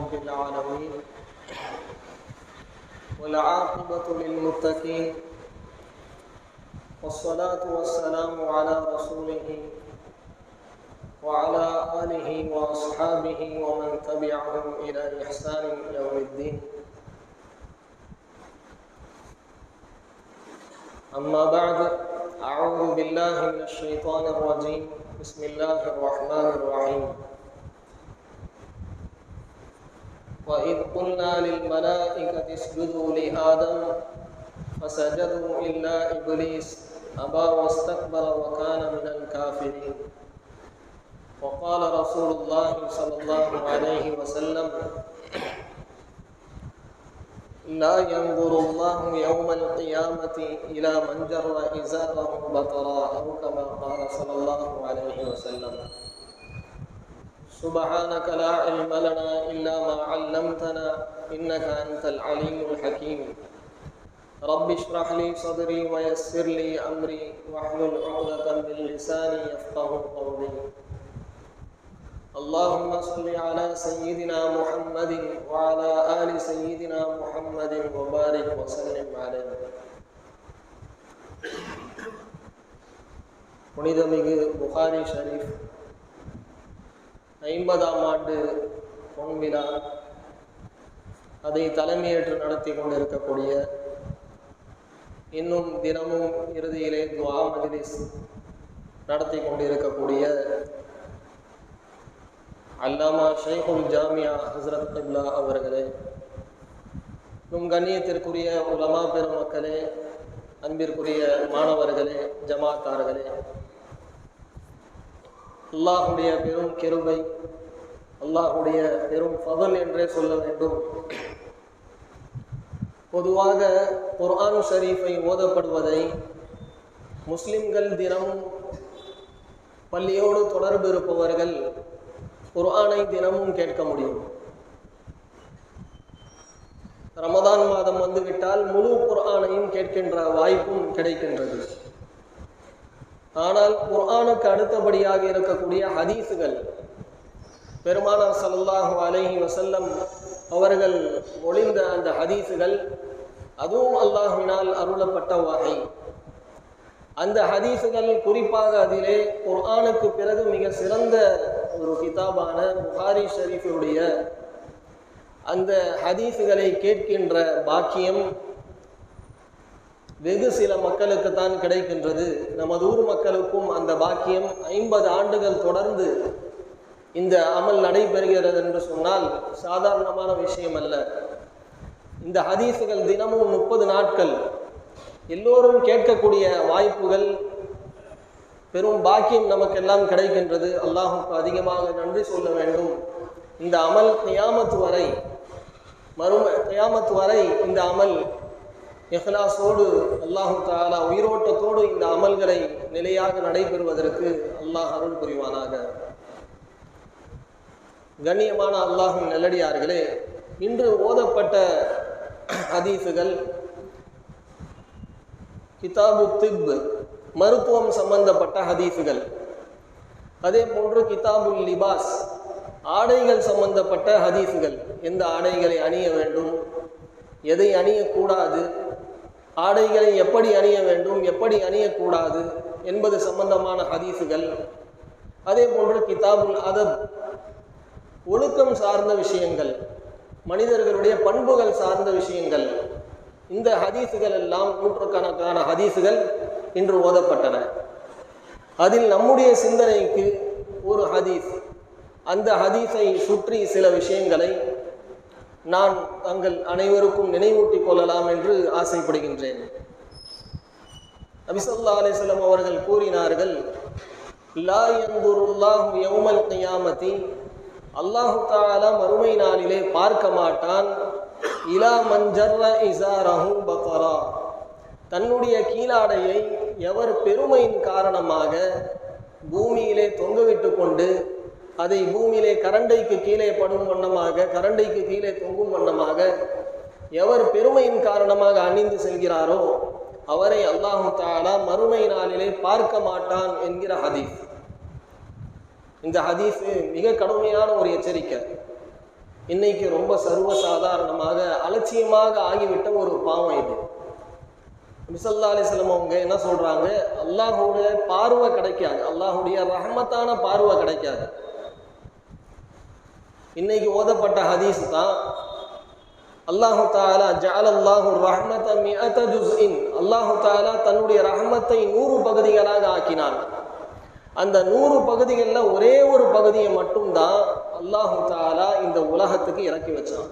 رب العالمين والعاقبة للمتقين والصلاة والسلام على رسوله وعلى آله وأصحابه ومن تبعهم إلى إحسان يوم الدين. أما بعد، أعوذ بالله من الشيطان الرجيم. بسم الله الرحمن الرحيم. وإذ قلنا للملائكة اسجدوا لآدم فسجدوا إلا إبليس أبى واستكبر وكان من الكافرين. وقال رسول الله صلى الله عليه وسلم: لا ينظر الله يوم القيامة إلى من جر إزاره بطرا، أو كما قال صلى الله عليه وسلم. سبحانك لا علم لنا إلا ما علمتنا إنك أنت العليم الحكيم. رب اشرح لي صدري ويسر لي أمري واحلل عقدة من لساني يفقهوا قولي. اللهم صل على سيدنا محمد وعلى آل سيدنا محمد وبارك وسلم عليه. புனிதமிகு புகாரி ஷரீஃப் 50ஆம் ஆண்டு பொன்விழா, அதை தலைமையேற்று நடத்தி கொண்டிருக்கக்கூடிய, இன்னும் தினமும் இறுதியிலே துஆ மஜ்லிஸ் நடத்தி கொண்டிருக்கக்கூடிய அல்லாமா ஷைகுல் ஜாமியா ஹஸ்ரத் கிப்லா அவர்களே, நம் கண்ணியத்திற்குரிய உலமா பெருமக்களே, அன்பிற்குரிய மாணவர்களே, ஜமாத்தார்களே, அல்லாஹுடைய பெரும் கிருபை, அல்லாஹுடைய பெரும் ஃபضல் என்றே சொல்ல வேண்டும். பொதுவாக குர்ஆன் ஷரீஃபை ஓதப்படுவதை முஸ்லிம்கள் தினமும் பள்ளியோடு தொடர்பு இருப்பவர்கள் குர்ஆனை தினமும் கேட்க முடியும். ரமதான் மாதம் வந்துவிட்டால் முழு குர்ஆனையும் கேட்கின்ற வாய்ப்பும் கிடைக்கின்றது. ஆனால் குர்ஆனுக்கு அடுத்தபடியாக இருக்கக்கூடிய ஹதீஸுகள், பெருமானார் ஸல்லல்லாஹு அலைஹி வஸல்லம் அவர்கள் மொழிந்த அந்த ஹதீஸுகள், அதுவும் அல்லாஹ்வினால் அருளப்பட்ட வகை. அந்த ஹதீஸுகள் குறிப்பாக அதிலே குர்ஆனுக்கு பிறகு மிக சிறந்த ஒரு கிதாபான புகாரி ஷரீஃபுடைய அந்த ஹதீஸுகளை கேட்கின்ற பாக்கியம் வெகு சில மக்களுக்கு தான் கிடைக்கின்றது. நமது ஊர் மக்களுக்கும் அந்த பாக்கியம் 50 ஆண்டுகள் தொடர்ந்து இந்த அமல் நடைபெறுகிறது என்று சொன்னால் சாதாரணமான விஷயம் அல்ல. இந்த ஹதீஸுகள் தினமும் 30 நாட்கள் எல்லோரும் கேட்கக்கூடிய வாய்ப்புகள், பெரும் பாக்கியம் நமக்கெல்லாம் கிடைக்கின்றது. அல்லாஹுக்கு அதிகமாக நன்றி சொல்ல வேண்டும். இந்த அமல் கியாமத் வரை, கியாமத் வரை இந்த அமல் இஹ்லாஸோடு அல்லாஹு தஆலா உயிரோட்டத்தோடு இந்த அமல்களை நிலையாக நடைபெறுவதற்கு அல்லாஹ் அருள் புரிவானாக. கண்ணியமான அல்லாஹ்வின் நல்லடியார்களே, இன்று ஓதப்பட்ட ஹதீஸுகள் கிதாபு திப், மருத்துவம் சம்பந்தப்பட்ட ஹதீஸுகள், அதே போன்று கிதாபுல் லிபாஸ், ஆடைகள் சம்பந்தப்பட்ட ஹதீஸுகள், எந்த ஆடைகளை அணிய வேண்டும், எதை அணியக்கூடாது, ஆடைகளை எப்படி அணிய வேண்டும், எப்படி அணியக்கூடாது என்பது சம்பந்தமான ஹதீஸுகள், அதே போன்று கிதாபுல் அதப், ஒழுக்கம் சார்ந்த விஷயங்கள், மனிதர்களுடைய பண்புகள் சார்ந்த விஷயங்கள், இந்த ஹதீஸுகள் எல்லாம் நூற்றுக்கணக்கான ஹதீஸுகள் இன்று ஓதப்பட்டன. அதில் நம்முடைய சிந்தனைக்கு ஒரு ஹதீஸ், அந்த ஹதீஸை சுற்றி சில விஷயங்களை நான் தங்கள் அனைவருக்கும் நினைவூட்டிக் கொள்ளலாம் என்று ஆசைப்படுகின்றேன். நபி ஸல்லல்லாஹு அலைஹி வஸல்லம் அவர்கள் கூறினார்கள், லா யன்துருல்லாஹு யௌமல் கியாமத்தி, அல்லாஹு தஆலா மறுமை நாளிலே பார்க்க மாட்டான், இலா மன் ஜர்ர இஸாரஹு பத்ரா, தன்னுடைய கீழாடையை எவர் பெருமையின் காரணமாக பூமியிலே தொங்கவிட்டு கொண்டு அதை பூமியிலே கரண்டைக்கு கீழே படும் வண்ணமாக, கரண்டைக்கு கீழே தொங்கும் வண்ணமாக எவர் பெருமையின் காரணமாக அணிந்து செல்கிறாரோ அவரை அல்லாஹு தஆலா மறுமை நாளிலே பார்க்க மாட்டான் என்கிற ஹதீஸ். இந்த ஹதீஸ் மிக கடுமையான ஒரு எச்சரிக்கை. இன்னைக்கு ரொம்ப சர்வசாதாரணமாக அலட்சியமாக ஆகிவிட்ட ஒரு பாவம் இது. நபி ஸல்லல்லாஹு அலைஹி வஸல்லம் அவங்க என்ன சொல்றாங்க, அல்லாஹ்வுடைய பார்வை கிடைக்காது, அல்லாஹ்வுடைய ரஹ்மத்தான பார்வை கிடைக்காது. இன்னைக்கு ஓதப்பட்ட ஹதீஸ் தான், அல்லாஹு தஆலா ஜஅலல்லாஹு ரஹ்மத மிஅத ஜுஸ்இன், அல்லாஹு தஆலா தன்னுடைய ரஹ்மத்தை 100 பகுதிகளாக ஆக்கினான். அந்த 100 பகுதிகளில் ஒரே ஒரு பகுதியை மட்டும்தான் அல்லாஹு தஆலா இந்த உலகத்துக்கு இறக்கி வச்சான்.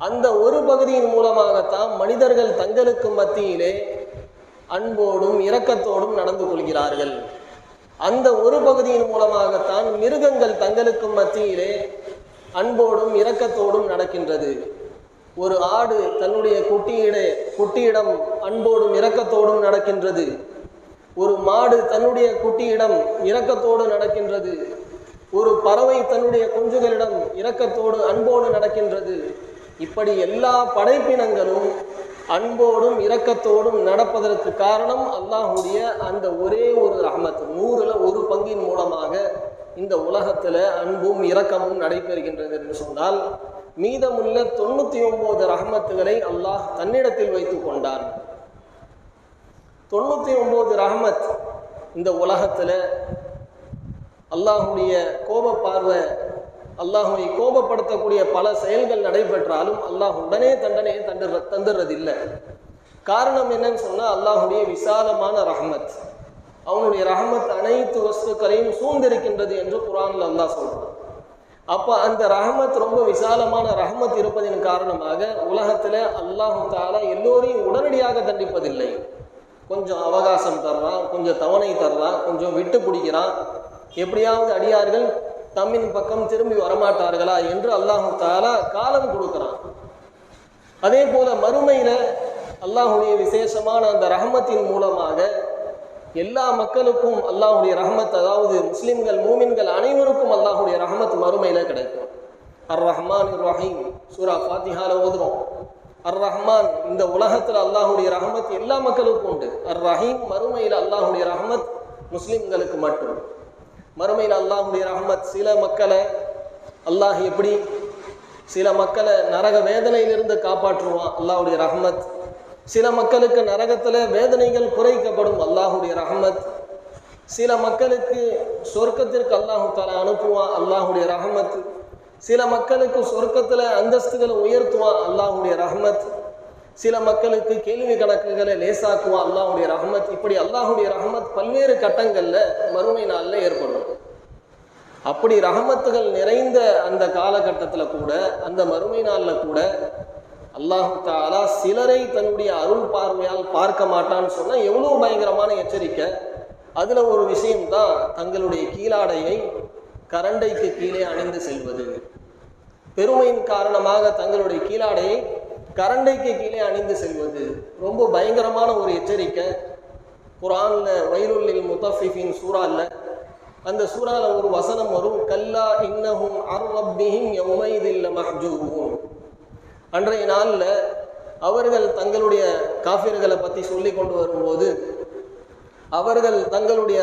அந்த ஒரு பகுதியின் மூலமாகத்தான் மனிதர்கள் தங்களுக்கு மத்தியிலே அன்போடும் இரக்கத்தோடும் நடந்து கொள்கிறார்கள். அந்த ஒரு பகுதியின் மூலமாகத்தான் மிருகங்கள் தங்களுக்கு மத்தியிலே அன்போடும் இரக்கத்தோடும் நடக்கின்றது. ஒரு ஆடு தன்னுடைய குட்டியிடம் அன்போடும் இரக்கத்தோடும் நடக்கின்றது. ஒரு மாடு தன்னுடைய குட்டியிடம் இரக்கத்தோடு நடக்கின்றது. ஒரு பறவை தன்னுடைய குஞ்சுகளிடம் இரக்கத்தோடு அன்போடு நடக்கின்றது. இப்படி எல்லா படைப்பினங்களும் அன்போடும் இரக்கத்தோடும் நடப்பதற்கு காரணம் அல்லாஹ்வுடைய அந்த ஒரே ஒரு ரஹ்மத். 100ல் ஒரு பங்கின் மூலமாக இந்த உலகத்தில் அன்பும் இரக்கமும் நடைபெறுகின்றது என்று சொன்னால், மீதமுள்ள 99 ரஹ்மத்துகளை அல்லாஹ் தன்னிடத்தில் வைத்து கொண்டான். 99 ரஹ்மத் இந்த உலகத்தில் அல்லாஹ்வுடைய கோப பார்வை, அல்லாஹ்வை கோபப்படுத்தக்கூடிய பல செயல்கள் நடைபெற்றாலும் அல்லாஹ் உடனே தண்டனையை தந்துடுறதில்லை. காரணம் என்னன்னு சொன்னால், அல்லாஹ்வுடைய விசாலமான ரஹ்மத், அவனுடைய ரஹ்மத் அனைத்து வஸ்துக்களையும் சூழ்ந்திருக்கின்றது என்று குர்ஆன்ல அல்லாஹ் சொல்றான். அப்போ அந்த ரஹ்மத் ரொம்ப விசாலமான ரஹ்மத் இருப்பதன் காரணமாக உலகத்தில் அல்லாஹு தஆலா எல்லோரையும் உடனடியாக தண்டிப்பதில்லை. கொஞ்சம் அவகாசம் தர்றான், கொஞ்சம் தவணை தர்றான், கொஞ்சம் விட்டு பிடிக்கிறான். எப்படியாவது அடியார்கள் தம்மின் பக்கம் திரும்பி வரமாட்டார்களா என்று அல்லாஹு தஆலா காலம் கொடுக்கிறான். அதே போல மறுமையில அல்லாஹுடைய விசேஷமான அந்த ரஹ்மத்தின் மூலமாக எல்லா மக்களுக்கும் அல்லாஹுடைய ரஹ்மத், அதாவது முஸ்லிம்கள் மூமின்கள் அனைவருக்கும் அல்லாஹுடைய ரஹ்மத் மறுமையில கிடைக்கும். அர் ரஹ்மான் ரஹீம் சூரா ஃபாத்திஹால ஓதுறோம். அர் ரஹ்மான், இந்த உலகத்தில் அல்லாஹுடைய ரஹ்மத் எல்லா மக்களுக்கும் உண்டு. அர் ரஹீம், மறுமையில் அல்லாஹுடைய ரஹ்மத் முஸ்லிம்களுக்கு மட்டும். மறுமையில் அல்லாஹுடைய ரஹ்மத் சில மக்களை அல்லாஹ் எப்படி சில மக்களை நரக வேதனையிலிருந்து காப்பாற்றுவான், அல்லாஹுடைய ரஹ்மத். சில மக்களுக்கு நரகத்தில் வேதனைகள் குறைக்கப்படும், அல்லாஹுடைய ரஹ்மத். சில மக்களுக்கு சொர்க்கத்திற்கு அல்லாஹு தஆலா அனுப்புவான், அல்லாஹுடைய ரஹ்மத். சில மக்களுக்கு சொர்க்கத்தில் அந்தஸ்துகளை உயர்த்துவான், அல்லாஹுடைய ரஹ்மத். சில மக்களுக்கு கேள்வி கணக்குகளை லேசாக்குவான், அல்லாஹுடைய ரஹ்மத். இப்படி அல்லாஹுடைய ரஹ்மத் பல்வேறு கட்டங்களில் மறுமை நாளில் ஏற்படும். அப்படி ரஹ்மத்துகள் நிறைந்த அந்த காலகட்டத்தில் கூட, அந்த மறுமை நாளில் கூட அல்லாஹு தஆலா சிலரை தன்னுடைய அருள் பார்வையால் பார்க்க மாட்டான்னு சொன்னால் எவ்வளோ பயங்கரமான எச்சரிக்கை. அதில் ஒரு விஷயம்தான் தங்களுடைய கீழாடையை கரண்டைக்கு கீழே அணிந்து செல்வது. பெருமையின் காரணமாக தங்களுடைய கீழாடையை கரண்டைக்கு கீழே அணிந்து செல்வது ரொம்ப பயங்கரமான ஒரு எச்சரிக்கை. குர்ஆன்ல வைலுல் முத்தஃபிஃபின் சூறால, அந்த சூறால ஒரு வசனம் வரும், கல்லா இன்னஹும் அர் ரப்பிஹிம் யௌமைதில் லமஹ்ஜூபூன். அன்றைய நாளில் அவர்கள் தங்களுடைய காஃபிர்களை பற்றி சொல்லி கொண்டு வரும்போது, அவர்கள் தங்களுடைய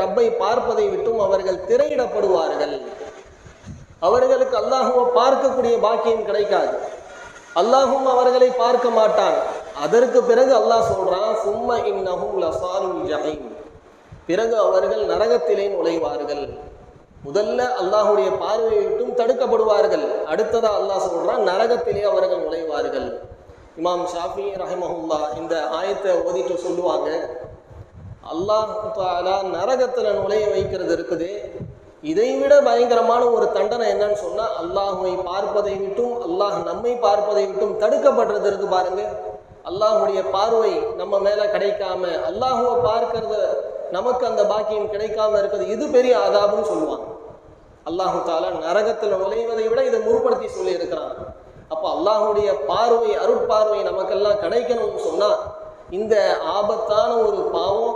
ரப்பை பார்ப்பதை விட்டும் அவர்கள் திரையிடப்படுவார்கள். அவர்களுக்கு அல்லாஹுவை பார்க்கக்கூடிய பாக்கியம் கிடைக்காது, அல்லாஹும் அவர்களை பார்க்க மாட்டான். அதற்கு பிறகு அல்லாஹ் சொல்றான், சும்ம இன்னஹும் லஸாலுல் ஜஹீம், பிறகு அவர்கள் நரகத்திலே நுழைவார்கள். முதல்ல அல்லாஹுடைய பார்வையை விட்டும் தடுக்கப்படுவார்கள். அடுத்ததா அல்லாஹ் சொல்றான், நரகத்திலே அவர்கள் நுழைவார்கள். இமாம் ஷாஃபி ரஹிமஹுல்லா இந்த ஆயத்தை ஓதிட்டு சொல்லுவாங்க, அல்லாஹ் தஆலா நரகத்துல நுழைய வைக்கிறது இருக்குது, இதைவிட பயங்கரமான ஒரு தண்டனை என்னன்னு சொன்னா, அல்லாஹுவை பார்ப்பதை விட்டும் அல்லாஹ் நம்மை பார்ப்பதை விட்டும் தடுக்கப்படுறது இருக்கு பாருங்க. அல்லாஹுடைய பார்வை நம்ம மேல கிடைக்காம, அல்லாஹுவை பார்க்கறது நமக்கு அந்த பாக்கியம் கிடைக்காம இருக்குது, இது பெரிய அதாபுன்னு சொல்லுவாங்க. அல்லாஹு தஆலா நரகத்தில் நுழைவதை விட இதை முற்படுத்தி சொல்லி இருக்கிறான். அப்போ அல்லாஹுடைய பார்வை, அருட்பார்வை நமக்கெல்லாம் கிடைக்கணும்னு சொன்னா, இந்த ஆபத்தான ஒரு பாவம்,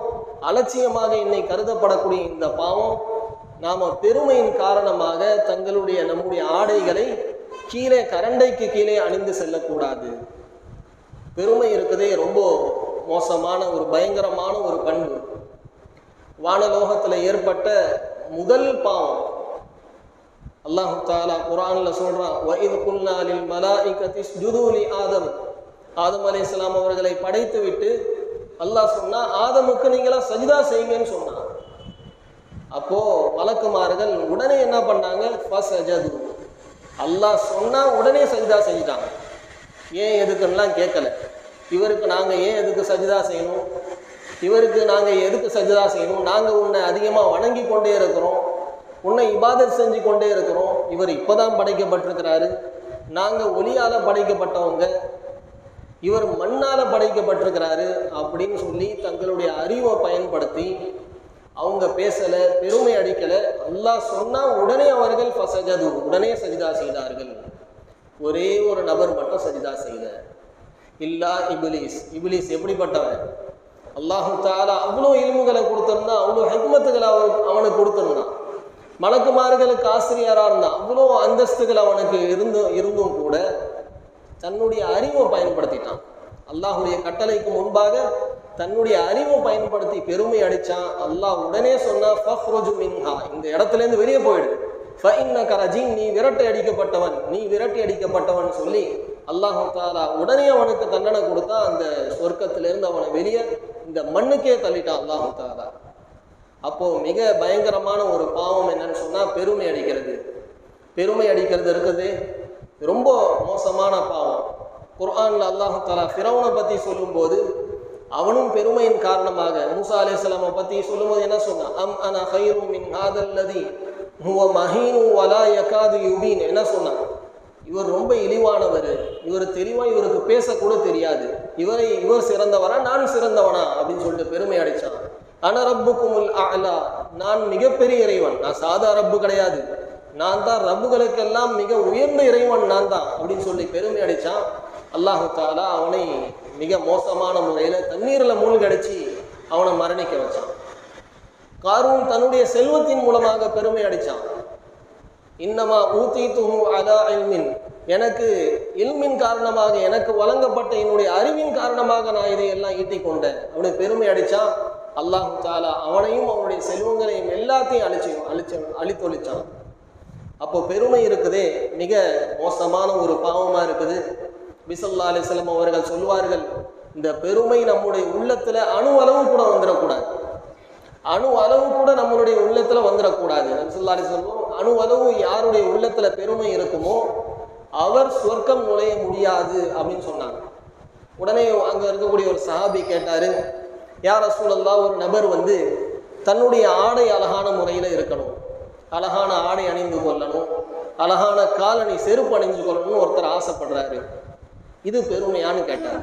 அலட்சியமாக இன்னைக்கு கருதப்படக்கூடிய இந்த பாவம், நாம பெருமையின் காரணமாக நம்முடைய ஆடைகளை கீழே கரண்டைக்கு கீழே அணிந்து செல்லக்கூடாது. பெருமை இருக்குதே ரொம்ப மோசமான ஒரு பயங்கரமான ஒரு பண்பு. வானலோகத்தில் ஏற்பட்ட முதல் பாவம் அல்லாஹு தஆலா குர்ஆன்ல சொல்றான், வஇத் குல்னா லில் மலாயிகத்தி இஸ்ஜுது லி ஆதம். ஆதம் அலைஹிஸ்ஸலாம் அவர்களை படைத்து விட்டு அல்லாஹ் சொன்னா, ஆதமுக்கு நீங்களா சஜிதா செய்யுங்கன்னு சொன்னான். அப்போ மலக்குமார்கள் உடனே என்ன பண்ணாங்க? ஃபஸஜது. அல்லாஹ் சொன்னா உடனே சஜிதா செஞ்சிட்டாங்க. ஏன் எதுக்குன்னெலாம் கேட்கல. இவருக்கு நாங்கள் ஏன் எதுக்கு சஜிதா செய்யணும், இவருக்கு நாங்கள் எதுக்கு சஜிதா செய்யணும், நாங்கள் உன்னை அதிகமாக வணங்கி கொண்டே இருக்கிறோம், உன்னை இபாதத் செஞ்சு கொண்டே இருக்கிறோம், இவர் இப்போதான் படைக்கப்பட்டிருக்கிறாரு, நாங்கள் ஒளியால் படைக்கப்பட்டவங்க, இவர் மண்ணால் படைக்கப்பட்டிருக்கிறாரு அப்படின்னு சொல்லி தங்களுடைய அறிவை பயன்படுத்தி அவங்க பேசலை, பெருமை அடிக்கலை. அல்லாஹ் சொன்னால் உடனே அவர்கள் ஃபஸஜது, உடனே சஜிதா செய்தார்கள். ஒரே ஒரு நபர் மட்டும் சஜிதா செய்த, இல்லா இப்லீஸ். இப்லீஸ் எப்படிப்பட்டவன்? அல்லாஹு தஆலா அவ்வளோ இல்முகளை கொடுத்துருந்தான், அவ்வளோ ஹிக்மத்துகளை அவனுக்கு கொடுத்துருந்தான், மலக்குமார்களுக்கு ஆசிரியராக இருந்தான், அவ்வளோ அந்தஸ்துகள் அவனுக்கு இருந்தும் கூட தன்னுடைய அறிவை பயன்படுத்திட்டான். அல்லாஹுடைய கட்டளைக்கு முன்பாக தன்னுடைய அறிவை பயன்படுத்தி பெருமை அடித்தான். அல்லாஹ் உடனே சொன்னா, ஃபஹ்ருஜ் மின்ஹா, இந்த இடத்துலேருந்து வெளியே போயிடு, ஃபஇன்னக ரஜீம், நீ விரட்டி அடிக்கப்பட்டவன், நீ விரட்டி அடிக்கப்பட்டவன் சொல்லி அல்லாஹு தஆலா உடனே அவனுக்கு தண்டனை கொடுத்தா. அந்த சொர்க்கத்திலிருந்து அவனை வெளியே இந்த மண்ணுக்கே தள்ளிட்டான் அல்லாஹு தஆலா. அப்போ மிக பயங்கரமான ஒரு பாவம் என்னன்னு சொன்னா பெருமை அடிக்கிறது. பெருமை அடிக்கிறது இருக்குது ரொம்ப மோசமான பாவம். குர்ஆன்ல அல்லாஹு தஆலா ஃபிரௌனை பத்தி சொல்லும்போது அவனும் பெருமையின் காரணமாக மூசா அலைஹிஸ்ஸலாமை பத்தி சொல்லும்போது என்ன சொன்னான்? அம் அனா கைரும் மின் ஹாதல்லதி ஹுவ மஹீனு வலா யகாது யுபீன். என்ன சொன்னான்? இவர் ரொம்ப இழிவானவர், இவர் தெளிவாக இவருக்கு பேசக்கூட தெரியாது, இவர் சிறந்தவரா நான் சிறந்தவனா அப்படின்னு சொல்லிட்டு பெருமை அடிச்சான். ஆனா ரப்புக்குமுல் அலா, நான் மிகப்பெரிய இறைவன், நான் சாதா ரப்பு கிடையாது, நான் தான் ரப்புகளுக்கெல்லாம் மிக உயர்ந்த இறைவன் நான் தான் அப்படின்னு சொல்லி பெருமை அடிச்சான். அல்லாஹு தஆலா அவனை மிக மோசமான முறையில் தண்ணீரில் மூழ்கடிச்சு அவனை மரணிக்க வச்சான். காரூன் தன்னுடைய செல்வத்தின் மூலமாக பெருமை அடிச்சான். இன்னமா ஊதீதுஹு அலா இல்மின், எனக்கு இல்மின் காரணமாக, எனக்கு வழங்கப்பட்ட என்னுடைய அறிவின் காரணமாக நான் இதையெல்லாம் ஈட்டிக் கொண்டேன் அவனுக்கு பெருமை அடித்தான். அல்லாஹு தஆலா அவனையும் அவனுடைய செல்வங்களையும் எல்லாத்தையும் அழித்தொழிச்சான். அப்போ பெருமை இருக்குதே மிக மோசமான ஒரு பாவமாக இருக்குது. நபி ஸல்லல்லாஹு அலைஹி வஸல்லம் அவர்கள் சொல்வார்கள், இந்த பெருமை நம்முடைய உள்ளத்தில் அணு அளவு கூட வந்துடக்கூடாது, அணு அளவு கூட நம்மளுடைய உள்ளத்துல வந்துடக்கூடாது. நபி ஸல்லல்லாஹு அலைஹி வஸல்லம் அணு அளவு யாருடைய உள்ளத்துல பெருமை இருக்குமோ அவர் சொர்க்கம் நுழைய முடியாது அப்படின்னு சொன்னாங்க. உடனே அங்க இருக்கக்கூடிய ஒரு சஹாபி கேட்டாரு, யா ரசூலல்லாஹ், ஒரு நபர் தன்னுடைய ஆடை அழகான முறையில இருக்கணும், அழகான ஆடை அணிந்து கொள்ளணும், அழகான காலணி செருப்பு அணிஞ்சு கொள்ளணும்னு ஒருத்தர் ஆசைப்படுறாரு, இது பெருமையான்னு கேட்டார்.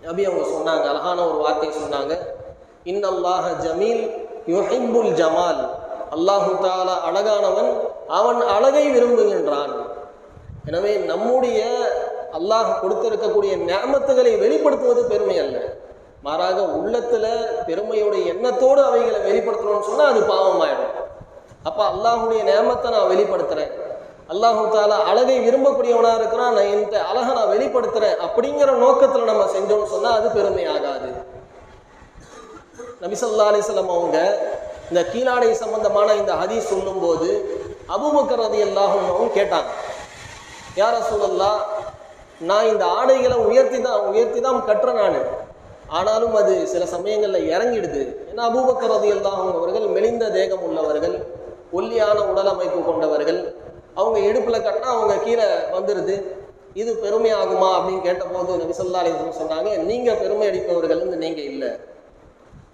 நபி அவங்க சொன்னாங்க, அழகான ஒரு வார்த்தை சொன்னாங்க, இன்னல்லாஹ ஜமீல் யுஹிப்புல் ஜமால், அல்லாஹு தஆலா அழகானவன், அவன் அழகை விரும்புகின்றான். எனவே நம்முடைய அல்லாஹ் கொடுத்திருக்கக்கூடிய நிஅமத்துகளை வெளிப்படுத்துவது பெருமை அல்ல, மாறாக உள்ளத்துல பெருமையுடைய எண்ணத்தோடு அவைகளை வெளிப்படுத்தணும்னு சொன்னா அது பாவமாயிடும். அப்ப அல்லாஹுடைய நிஅமத்தை நான் வெளிப்படுத்துறேன், அல்லாஹு தஆலா அழகை விரும்பக்கூடியவனா இருக்கிறான், நான் இந்த அழகை நான் வெளிப்படுத்துறேன் அப்படிங்கிற நோக்கத்துல நம்ம செஞ்சோம்னு சொன்னா அது பெருமை ஆகாது. நபி ஸல்லல்லாஹு அலைஹி வஸல்லம் அவங்க இந்த கீழாடை சம்பந்தமான இந்த ஹதீஸ் சொல்லும்போது அபூபக்கர் ரலியல்லாஹு அன்ஹு கேட்டாங்க, யா ரசூலல்லாஹ், நான் இந்த ஆடைகளை உயர்த்தி தான் கட்டுறேன் நான், ஆனாலும் அது சில சமயங்களில் இறங்கிடுது. ஏன்னா அபூபக்கர் ரலியல்லாஹு அன்ஹு அவர்கள் மெலிந்த தேகம் உள்ளவர்கள், ஒல்லியான உடல் அமைப்பு கொண்டவர்கள், அவங்க இடுப்பில் கட்டினா அவங்க கீழே வந்துடுது, இது பெருமை ஆகுமா அப்படின்னு கேட்டபோது நபி ஸல்லல்லாஹு அலைஹி வஸல்லம் சொன்னாங்க, நீங்கள் பெருமை அடிப்பவர்கள் நீங்கள் இல்லை.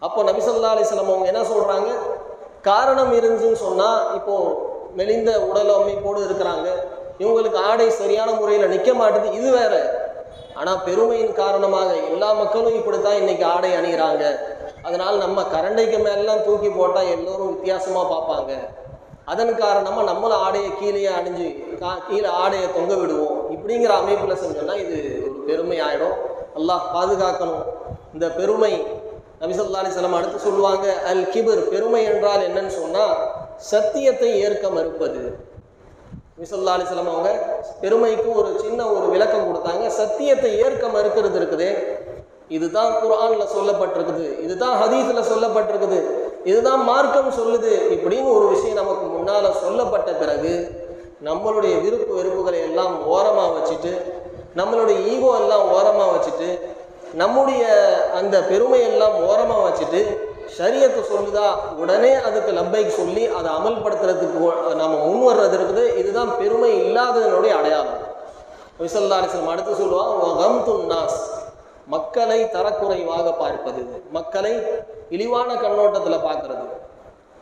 அப்போ நபி ஸல்லல்லாஹு அலைஹி வஸல்லம் அவங்க என்ன சொல்கிறாங்க, காரணம் இருந்துச்சுன்னு சொன்னால், இப்போது மெலிந்த உடல் அமைப்போடு இருக்கிறாங்க, இவங்களுக்கு ஆடை சரியான முறையில் நிற்க மாட்டுது, இது வேற. ஆனால் பெருமையின் காரணமாக எல்லா மக்களும் இப்படித்தான் இன்னைக்கு ஆடை அணிகிறாங்க, அதனால் நம்ம கரண்டைக்கு மேலாம் தூக்கி போட்டால் எல்லோரும் வித்தியாசமாக பார்ப்பாங்க, அதன் காரணமாக நம்மளும் ஆடையை கீழே அணிஞ்சு கீழே ஆடையை தொங்க விடுவோம், இப்படிங்கிற அமைப்பில் செஞ்சோம்னா இது ஒரு பெருமை ஆகிடும். அல்லாஹ் பாதுகாக்கணும். இந்த பெருமை நபி ஸல்லல்லாஹு அலைஹி வஸல்லம் அடுத்து சொல்லுவாங்க, அல் கிபர், பெருமை என்றால் என்னன்னு சொன்னால் சத்தியத்தை ஏற்க மறுப்பது. நபி ஸல்லல்லாஹு அலைஹி வஸல்லம் அவங்க பெருமைக்கு ஒரு சின்ன ஒரு விளக்கம் கொடுத்தாங்க. சத்தியத்தை ஏற்க மறுக்கிறது இருக்குது, இதுதான் குர்ஆன்ல சொல்லப்பட்டிருக்குது, இதுதான் ஹதீஸ்ல சொல்லப்பட்டிருக்குது, இதுதான் மார்க்கம் சொல்லுது, இப்படின்னு ஒரு விஷயம் நமக்கு முன்னால சொல்லப்பட்ட பிறகு நம்மளுடைய விருப்பு வெறுப்புகளை எல்லாம் ஓரமாக வச்சுட்டு, நம்மளுடைய ஈகோ எல்லாம் ஓரமாக வச்சுட்டு, நம்முடைய அந்த பெருமையெல்லாம் ஓரமாக வச்சுட்டு, ஷரியத்தை சொல்லுதா உடனே அதுக்கு லப்பைக்கு சொல்லி அதை அமல்படுத்துறதுக்கு நம்ம முன் வர்றது இருக்குது. இதுதான் பெருமை இல்லாததனுடைய அடையாளம். ஸல்லல்லாஹு அலைஹி வஸல்லம் அடுத்து சொல்லுவாங்க, மக்களை தரக்குறைவாக பார்ப்பது, மக்களை இழிவான கண்ணோட்டத்தில் பார்க்கறது.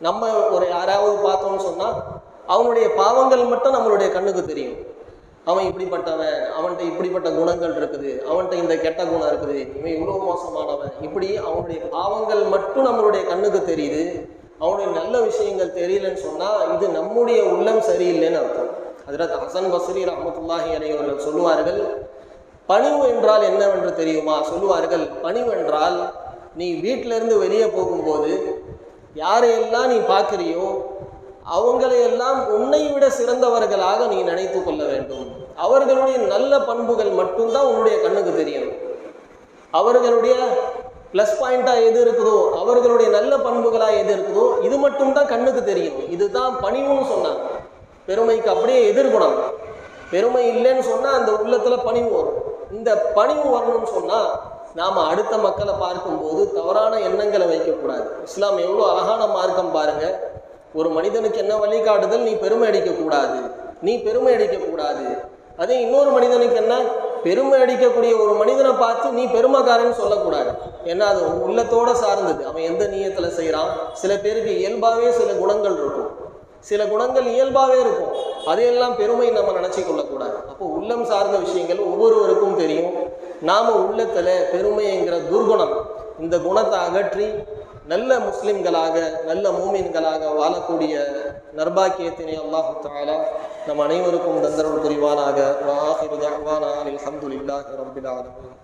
நம்ம ஒரு யாராவது பார்த்தோம்னு சொன்னால் அவனுடைய பாவங்கள் மட்டும் நம்மளுடைய கண்ணுக்கு தெரியும். அவன் இப்படிப்பட்டவன், அவன்கிட்ட இப்படிப்பட்ட குணங்கள் இருக்குது, அவன்கிட்ட இந்த கெட்ட குணம் இருக்குது, இவன் இவ்வளோ மோசமானவன், இப்படி அவனுடைய பாவங்கள் மட்டும் நம்மளுடைய கண்ணுக்கு தெரியுது. அவனுடைய நல்ல விஷயங்கள் தெரியலன்னு சொன்னால் இது நம்முடைய உள்ளம் சரியில்லைன்னு அர்த்தம். ஹஜ்ரத் ஹசன் பஸ்ரி ரஹ்மத்துல்லாஹி அலைஹி அவர்கள் சொல்லுவார்கள், பணிவு என்றால் என்னவென்று தெரியுமா? சொல்லுவார்கள், பணிவு என்றால் நீ வீட்டிலிருந்து வெளியே போகும்போது யாரையெல்லாம் நீ பார்க்குறியோ அவங்களையெல்லாம் உன்னை விட சிறந்தவர்களாக நீ நினைத்து கொள்ள வேண்டும். அவர்களுடைய நல்ல பண்புகள் மட்டும்தான் உன்னுடைய கண்ணுக்கு தெரியும். அவர்களுடைய ப்ளஸ் பாயிண்டாக எது இருக்குதோ, அவர்களுடைய நல்ல பண்புகளாக எது இருக்குதோ, இது மட்டும்தான் கண்ணுக்கு தெரியும். இதுதான் பணிவுன்னு சொன்னாங்க. பெருமைக்கு அப்படியே எதிர்குணம். பெருமை இல்லைன்னு சொன்னால் அந்த உள்ளத்தில் பணிவு வரும். இந்த பணிவு வரணும்னு சொன்னால் நாம் அடுத்த மக்களை பார்க்கும்போது தவறான எண்ணங்களை வைக்கக்கூடாது. இஸ்லாம் எவ்வளோ அழகான மார்க்கம் பாருங்கள். ஒரு மனிதனுக்கு என்ன வழிகாட்டுதல், நீ பெருமை அடிக்கக்கூடாது, நீ பெருமை அடிக்கக்கூடாது. அதே இன்னொரு மனிதனுக்கு என்ன, பெருமை அடிக்கக்கூடிய ஒரு மனிதனை பார்த்து நீ பெருமைக்காரன்னு சொல்லக்கூடாது. ஏன்னா அது உள்ளத்தோடு சார்ந்தது, அவன் எந்த நீயத்தில் செய்கிறான். சில பேருக்கு இயல்பாகவே சில குணங்கள் இருக்கும், சில குணங்கள் இயல்பாகவே இருக்கும், அதையெல்லாம் பெருமை நம்ம நினச்சி கொள்ளக்கூடாது. அப்போ உள்ளம் சார்ந்த விஷயங்கள் ஒவ்வொருவருக்கும் தெரியும். நாம் உள்ளத்தில் பெருமைங்கிற துர்குணம், இந்த குணத்தை அகற்றி நல்ல முஸ்லிம்களாக நல்ல மூமின்களாக வாழக்கூடிய நர்பாக்கியத்தினை அல்லாஹு தஆலா நம் அனைவருக்கும் தந்தருள் புரிவானாக. வ ஆகிரு தஅவானா அல்ஹம்துலில்லாஹி ரப்பில் ஆலமீன்.